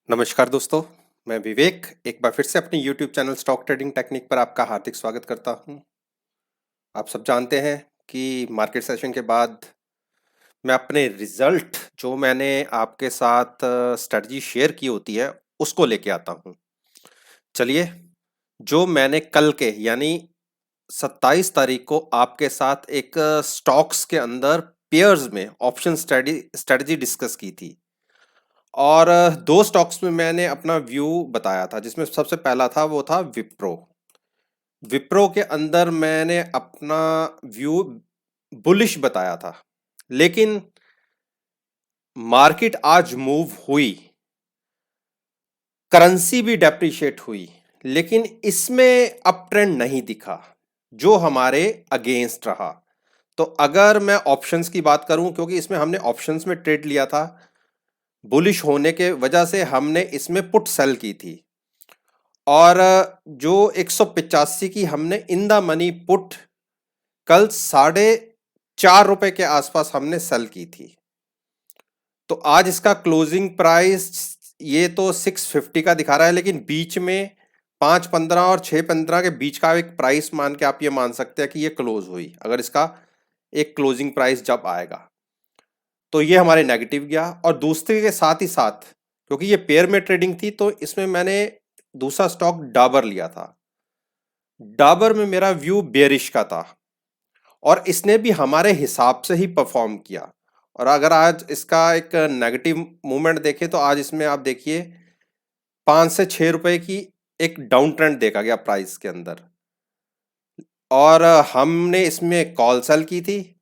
नमस्कार दोस्तों, मैं विवेक एक बार फिर से अपने YouTube channel stock trading technique पर आपका हार्दिक स्वागत करता हूं। आप सब जानते हैं कि मार्केट सेशन के बाद मैं अपने रिजल्ट जो मैंने आपके साथ स्ट्रेटजी शेयर की होती है उसको लेके आता हूं। चलिए, जो मैंने कल के यानी 27 तारीख को आपके साथ एक स्टॉक्स के अंदर पेयर्स में ऑप्शन स्ट्रेटजी डिस्कस की थी और दो स्टॉक्स में मैंने अपना व्यू बताया था, जिसमें सबसे पहला था वो था विप्रो। विप्रो के अंदर मैंने अपना व्यू बुलिश बताया था, लेकिन मार्केट आज मूव हुई, करेंसी भी डेप्रिशिएट हुई, लेकिन इसमें अप ट्रेंड नहीं दिखा जो हमारे अगेंस्ट रहा। तो अगर मैं ऑप्शंस की बात करूं, क्योंकि इसमें हमने ऑप्शंस में ट्रेड लिया था, बुलिश होने के वजह से हमने इसमें पुट सेल की थी और जो 185 की हमने इन द मनी पुट कल 4.5 रुपए के आसपास हमने सेल की थी। तो आज इसका क्लोजिंग प्राइस ये तो 650 का दिखा रहा है, लेकिन बीच में 5.15 और 6.15 के बीच का एक प्राइस मान के आप ये मान सकते हैं कि ये क्लोज हुई, अगर इसका एक क्लोजिंग प्राइस जब आएगा तो ये हमारे नेगेटिव गया। और दूसरे के साथ ही साथ, क्योंकि ये पेयर में ट्रेडिंग थी, तो इसमें मैंने दूसरा स्टॉक डाबर लिया था। डाबर में मेरा व्यू बेरिश का था और इसने भी हमारे हिसाब से ही परफॉर्म किया। और अगर आज इसका एक नेगेटिव मूवमेंट देखें तो आज इसमें आप देखिए 5 से 6 रुपए की एक डाउन ट्रेंड देखा गया प्राइस के अंदर, और हमने इसमें कॉल सेल की थी।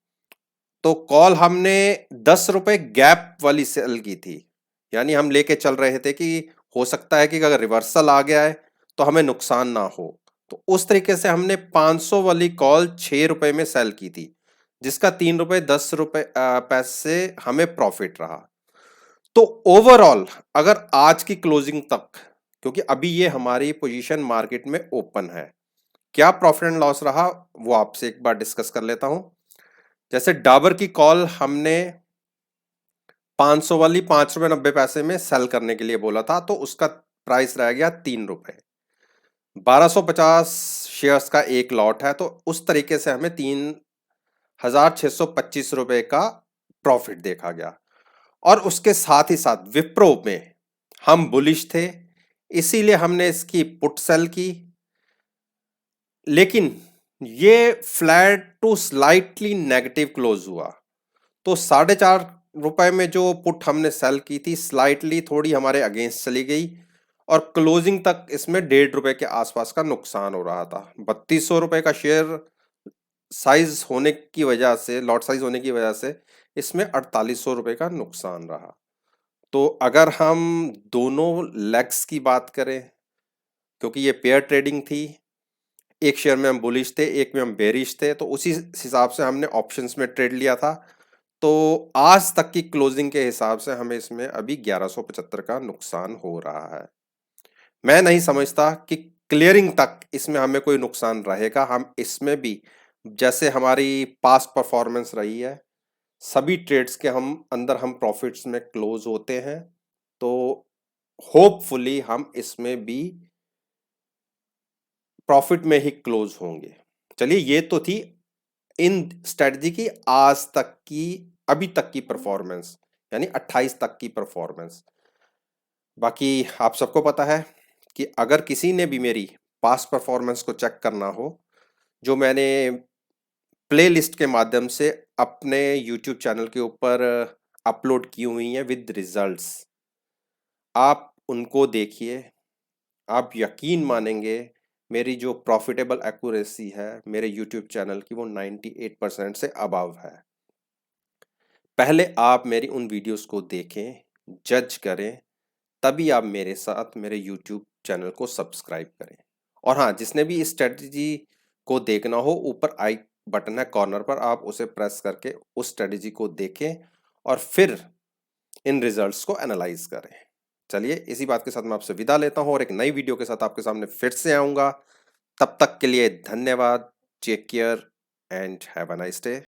तो कॉल हमने 10 रुपए गैप वाली सेल की थी, यानी हम लेके चल रहे थे कि हो सकता है कि अगर रिवर्सल आ गया है तो हमें नुकसान ना हो। तो उस तरीके से हमने 500 वाली कॉल 6 रुपए में सेल की थी, जिसका 3 रुपए 10 रुपए पैसे हमें प्रॉफिट रहा। तो ओवरऑल अगर आज की क्लोजिंग तक, क्योंकि अभी ये हमारी पोजीशन मार्केट में ओपन है, क्या प्रॉफिट एंड लॉस रहा वो आपसे एक बार डिस्कस कर लेता हूं। जैसे डाबर की कॉल हमने 500 वाली 5 रुपए 90 पैसे में सेल करने के लिए बोला था, तो उसका प्राइस रह गया 3 रुपए। 1250 शेयर्स का एक लॉट है, तो उस तरीके से हमें 3625 रुपए का प्रॉफिट देखा गया। और उसके साथ ही साथ विप्रो में हम बुलिश थे, इसीलिए हमने इसकी पुट सेल की, लेकिन ये flat to slightly negative close हुआ। तो 4.5 रुपए में जो पुट हमने सेल की थी, स्लाइटली थोड़ी हमारे अगेंस्ट चली गई और क्लोजिंग तक इसमें 1.5 रुपए के आसपास का नुकसान हो रहा था। 3200 रुपए का शेयर साइज होने की वजह से, लॉट साइज होने की वजह से इसमें 4800 रुपए का नुकसान रहा। तो अगर हम दोनों लेग्स की बात करें, क्योंकि ये पेयर ट्रेडिंग थी, एक शेयर में हम बुलिश थे, एक में हम बेरिश थे, तो उसी हिसाब से हमने ऑप्शंस में ट्रेड लिया था। तो आज तक की क्लोजिंग के हिसाब से हमें इसमें अभी 1175 का नुकसान हो रहा है। मैं नहीं समझता कि क्लियरिंग तक इसमें हमें कोई नुकसान रहेगा। हम इसमें भी जैसे हमारी पास्ट परफॉर्मेंस रही है, सभी ट्रेड्स के हम अंदर हम प्रॉफिट्स में क्लोज होते हैं। तो होपफुली हम इसमें भी प्रॉफिट में ही क्लोज होंगे। चलिए, ये तो थी इन स्ट्रेटजी की आज तक की, अभी तक की परफॉर्मेंस, यानी 28 तक की परफॉर्मेंस। बाकी आप सबको पता है कि अगर किसी ने भी मेरी पास्ट परफॉर्मेंस को चेक करना हो, जो मैंने प्लेलिस्ट के माध्यम से अपने यूट्यूब चैनल के ऊपर अपलोड की हुई हैं विद रिजल्ट्स, आप उनको देखिए। आप यकीन मानेंगे, मेरी जो प्रॉफिटेबल एक्यूरेसी है मेरे यूट्यूब चैनल की, वो 98% से अबव है। पहले आप मेरी उन वीडियोस को देखें, जज करें, तभी आप मेरे साथ मेरे यूट्यूब चैनल को सब्सक्राइब करें। और हाँ, जिसने भी इस स्ट्रेटजी को देखना हो, ऊपर आई बटन है कॉर्नर पर, आप उसे प्रेस करके उस स्ट्रेटजी को देखें और फिर इन रिजल्ट्स को एनालाइज करें। चलिए, इसी बात के साथ मैं आपसे विदा लेता हूं और एक नई वीडियो के साथ आपके सामने फिर से आऊंगा। तब तक के लिए धन्यवाद। Take care and have a nice day.